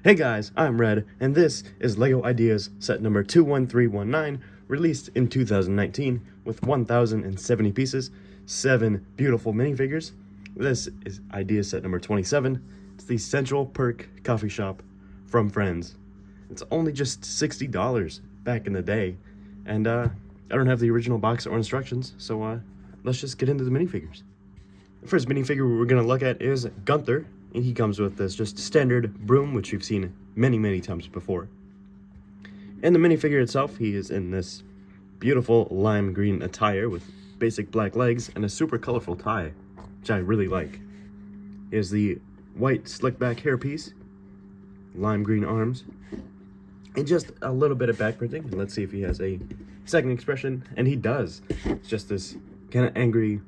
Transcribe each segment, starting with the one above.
Hey guys, I'm Red, and this is LEGO Ideas set number 21319, released in 2019 with 1,070 pieces, 7 beautiful minifigures. This is Ideas set number 27. It's the Central Perk coffee shop from Friends. It's only just $60 back in the day, and I don't have the original box or instructions, so let's just get into the minifigures. The first minifigure we're going to look at is Gunther, and he comes with this just standard broom, which we've seen many times before. And the minifigure itself, he is in this beautiful lime green attire with basic black legs and a super colorful tie, which I really like. He has the white slick back hairpiece, lime green arms, and just a little bit of back printing. And let's see if he has a second expression, and he does. It's just this kind of angry,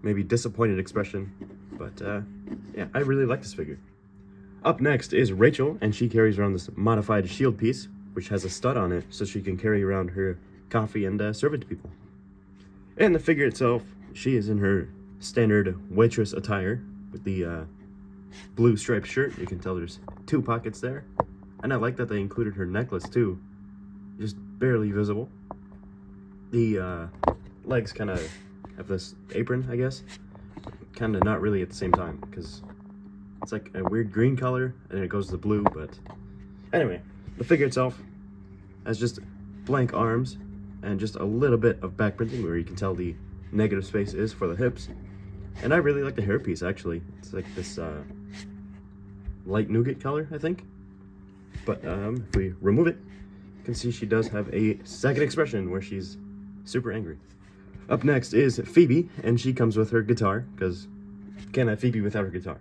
maybe disappointed expression, but yeah, I really like this figure. Up next is Rachel, and she carries around this modified shield piece, which has a stud on it, so she can carry around her coffee and serve it to people. And the figure itself, she is in her standard waitress attire with the blue striped shirt. You can tell there's 2 pockets there, and I like that they included her necklace too, just barely visible. The legs kind of have this apron, I guess, kind of not really at the same time, because it's like a weird green color and then it goes to the blue. But anyway, the figure itself has just blank arms and just a little bit of back printing where you can tell the negative space is for the hips. And I really like the hairpiece, actually. It's like this light nougat color, I think. But if we remove it, you can see she does have a second expression where she's super angry. Up next is Phoebe, and she comes with her guitar, because can't have Phoebe without her guitar.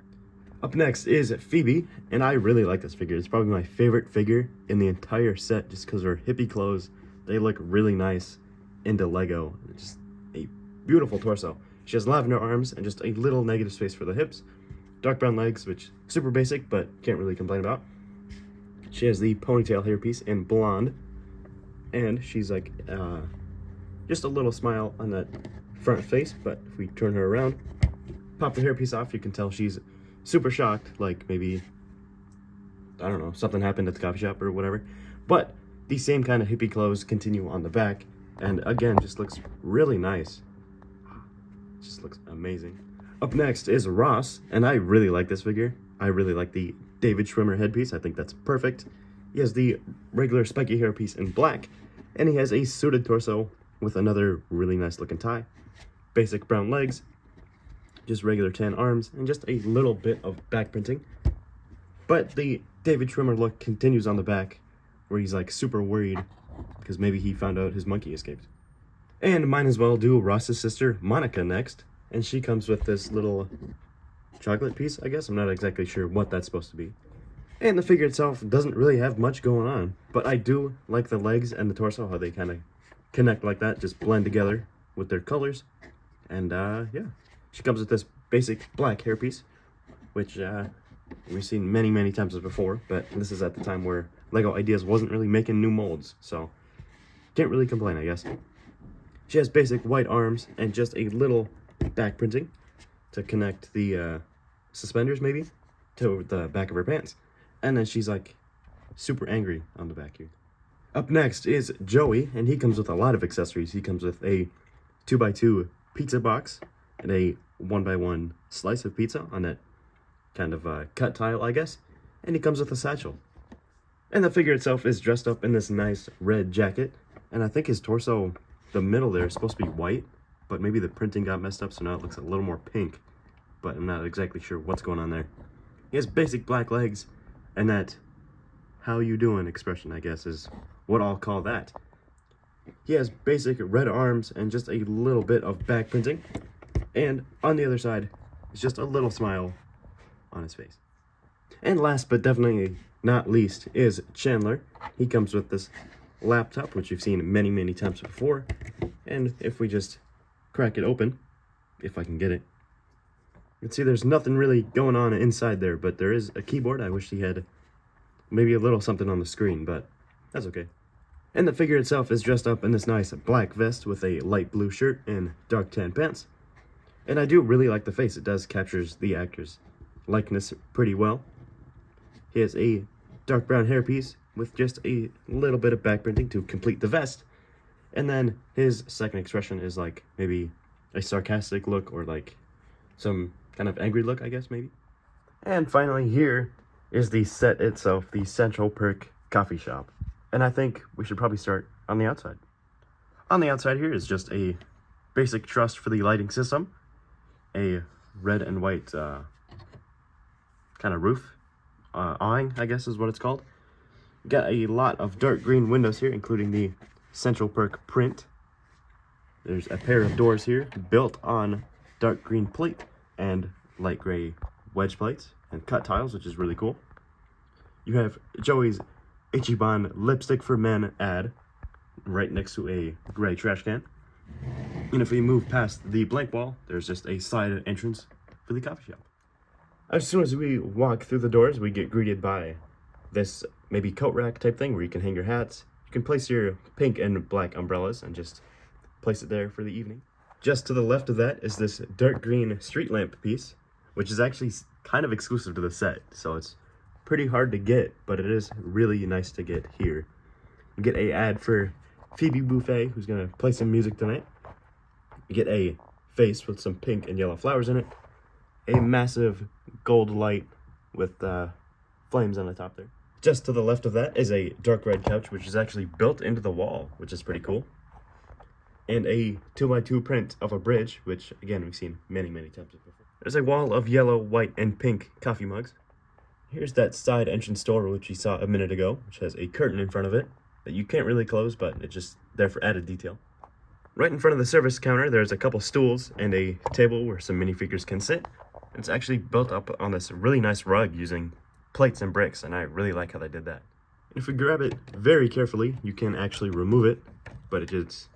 Up next is Phoebe, and I really like this figure. It's probably my favorite figure in the entire set, just because of her hippie clothes. They look really nice into Lego. It's just a beautiful torso. She has lavender arms and just a little negative space for the hips. Dark brown legs, which super basic, but can't really complain about. She has the ponytail hairpiece in blonde, and she's like just a little smile on that front face. But if we turn her around, pop the hairpiece off, you can tell she's super shocked, like maybe, I don't know, something happened at the coffee shop or whatever. But the same kind of hippie clothes continue on the back, and again, just looks really nice. Just looks amazing. Up next is Ross, and I really like this figure. I really like the David Schwimmer headpiece. I think that's perfect. He has the regular spiky hairpiece in black, and he has a suited torso with another really nice looking tie. Basic brown legs, just regular tan arms, and just a little bit of back printing. But the David Schwimmer look continues on the back, where he's like super worried because maybe he found out his monkey escaped. And might as well do Ross's sister Monica next, and she comes with this little chocolate piece, I guess. I'm not exactly sure what that's supposed to be. And the figure itself doesn't really have much going on, but I do like the legs and the torso, how they kind of connect like that, just blend together with their colors. And yeah, she comes with this basic black hairpiece, which we've seen many times before, but this is at the time where LEGO Ideas wasn't really making new molds, so can't really complain, I guess. She has basic white arms and just a little back printing to connect the suspenders, maybe, to the back of her pants. And then she's like super angry on the back here. Up next is Joey, and he comes with a lot of accessories. He comes with a 2x2 pizza box and a 1x1 slice of pizza on that kind of cut tile, I guess. And he comes with a satchel. And the figure itself is dressed up in this nice red jacket. And I think his torso, the middle there, is supposed to be white, but maybe the printing got messed up, so now it looks a little more pink. But I'm not exactly sure what's going on there. He has basic black legs, and that "how you doing" expression, I guess, is what I'll call that. He has basic red arms and just a little bit of back printing. And on the other side, it's just a little smile on his face. And last but definitely not least is Chandler. He comes with this laptop, which you've seen many times before. And if we just crack it open, if I can get it, you can see there's nothing really going on inside there, but there is a keyboard. I wish he had maybe a little something on the screen, but that's okay. And the figure itself is dressed up in this nice black vest with a light blue shirt and dark tan pants. And I do really like the face. It does captures the actor's likeness pretty well. He has a dark brown hairpiece with just a little bit of back printing to complete the vest. And then his second expression is like maybe a sarcastic look or like some kind of angry look, I guess, maybe. And finally, here is the set itself, the Central Perk coffee shop. And I think we should probably start on the outside. On the outside here is just a basic truss for the lighting system, a red and white kind of roof, awning, I guess is what it's called. Got a lot of dark green windows here, including the Central Perk print. There's a pair of doors here built on dark green plate and light gray wedge plates and cut tiles, which is really cool. You have Joey's Ichiban lipstick for men ad right next to a gray trash can. And if we move past the blank wall, there's just a side entrance for the coffee shop. As soon as we walk through the doors, we get greeted by this maybe coat rack type thing where you can hang your hats. You can place your pink and black umbrellas and just place it there for the evening. Just to the left of that is this dark green street lamp piece, which is actually kind of exclusive to the set, so it's pretty hard to get, but it is really nice to get here. You get a ad for Phoebe Buffet, who's gonna play some music tonight. You get a face with some pink and yellow flowers in it, a massive gold light with flames on the top there. Just to the left of that is a dark red couch, which is actually built into the wall, which is pretty cool. And a 2x2 print of a bridge, which again we've seen many times before. There's a wall of yellow, white, and pink coffee mugs. Here's that side entrance door which we saw a minute ago, which has a curtain in front of it that you can't really close, but it's just there for added detail. Right in front of the service counter, there's a couple stools and a table where some minifigures can sit. It's actually built up on this really nice rug using plates and bricks, and I really like how they did that. If we grab it very carefully, you can actually remove it, but it just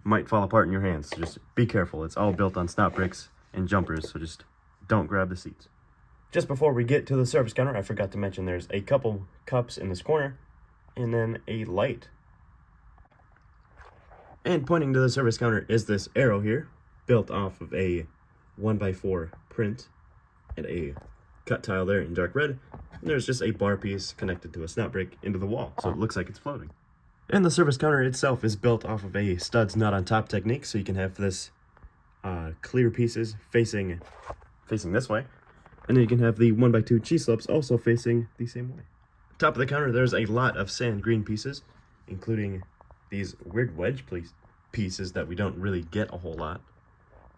might fall apart in your hands, so just be careful. It's all built on stop bricks and jumpers, so just don't grab the seats. Just before we get to the service counter, I forgot to mention there's a couple cups in this corner, and then a light. And pointing to the service counter is this arrow here, built off of a 1x4 print, and a cut tile there in dark red. And there's just a bar piece connected to a snap brick into the wall, so it looks like it's floating. And the service counter itself is built off of a studs not on top technique, so you can have this clear pieces facing this way, and then you can have the 1x2 cheese slopes also facing the same way. Top of the counter, there's a lot of sand green pieces, including these weird wedge pieces that we don't really get a whole lot.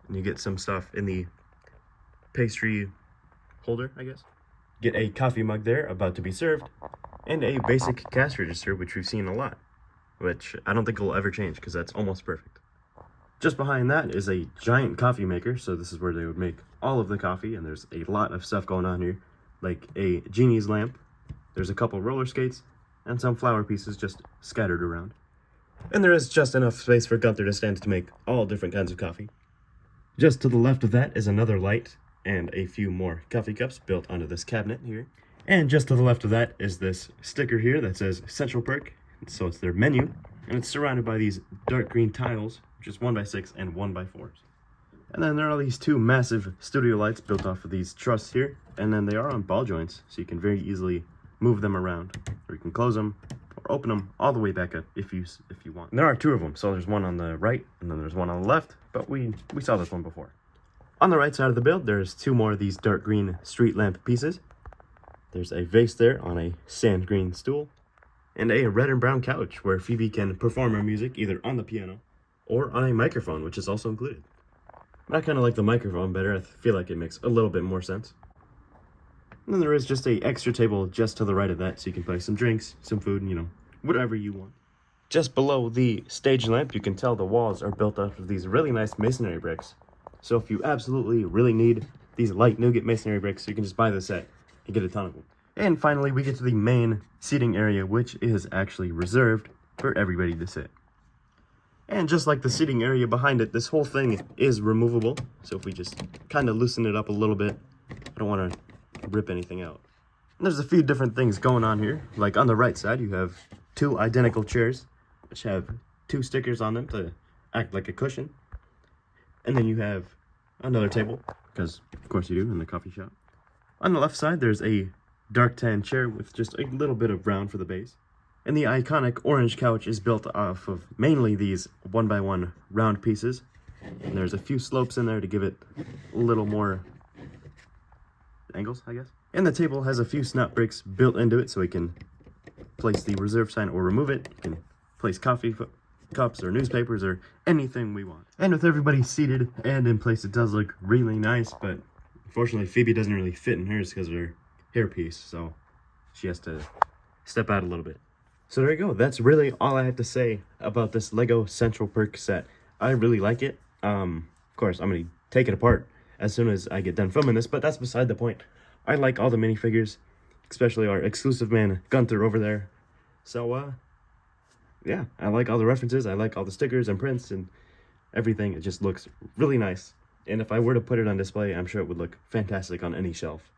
And you get some stuff in the pastry holder, I guess. Get a coffee mug there about to be served, and a basic cash register, which we've seen a lot, which I don't think will ever change because that's almost perfect. Just behind that is a giant coffee maker, so this is where they would make all of the coffee, and there's a lot of stuff going on here, like a genie's lamp, there's a couple roller skates, and some flower pieces just scattered around. And there is just enough space for Gunther to stand to make all different kinds of coffee. Just to the left of that is another light, and a few more coffee cups built onto this cabinet here. And just to the left of that is this sticker here that says Central Perk, so it's their menu, and it's surrounded by these dark green tiles, which is 1x6 and 1x4s. And then there are these two massive studio lights built off of these trusses here, and then they are on ball joints, so you can very easily move them around, or you can close them, or open them all the way back up if you want. And there are two of them, so there's one on the right, and then there's one on the left, but we saw this one before. On the right side of the build, there's two more of these dark green street lamp pieces. There's a vase there on a sand green stool, and a red and brown couch where Phoebe can perform her music either on the piano or on a microphone, which is also included. I kind of like the microphone better. I feel like it makes a little bit more sense. And then there is just a extra table just to the right of that, so you can play some drinks, some food, and whatever you want. Just below the stage lamp, you can tell the walls are built out of these really nice masonry bricks. So if you absolutely really need these light nougat masonry bricks, you can just buy the set and get a ton of them. And finally, we get to the main seating area, which is actually reserved for everybody to sit. And just like the seating area behind it, this whole thing is removable. So if we just kind of loosen it up a little bit, I don't want to rip anything out. And there's a few different things going on here. Like on the right side, you have two identical chairs, which have two stickers on them to act like a cushion. And then you have another table, because of course you do in the coffee shop. On the left side, there's a dark tan chair with just a little bit of brown for the base. And the iconic orange couch is built off of mainly these 1x1 round pieces. And there's a few slopes in there to give it a little more angles, I guess. And the table has a few snap bricks built into it so we can place the reserve sign or remove it. You can place coffee cups or newspapers or anything we want. And with everybody seated and in place, it does look really nice, but unfortunately Phoebe doesn't really fit in hers because of her hairpiece, so she has to step out a little bit. So there you go. That's really all I have to say about this Lego Central Perk set. I really like it. Of course, I'm going to take it apart as soon as I get done filming this, but that's beside the point. I like all the minifigures, especially our exclusive man Gunther over there. So, yeah, I like all the references. I like all the stickers and prints and everything. It just looks really nice. And if I were to put it on display, I'm sure it would look fantastic on any shelf.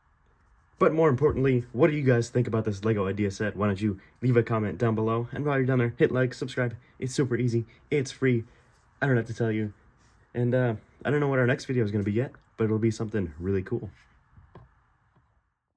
But more importantly, what do you guys think about this Lego idea set? Why don't you leave a comment down below? And while you're down there, hit like, subscribe. It's super easy. It's free. I don't have to tell you. And I don't know what our next video is going to be yet, but it'll be something really cool.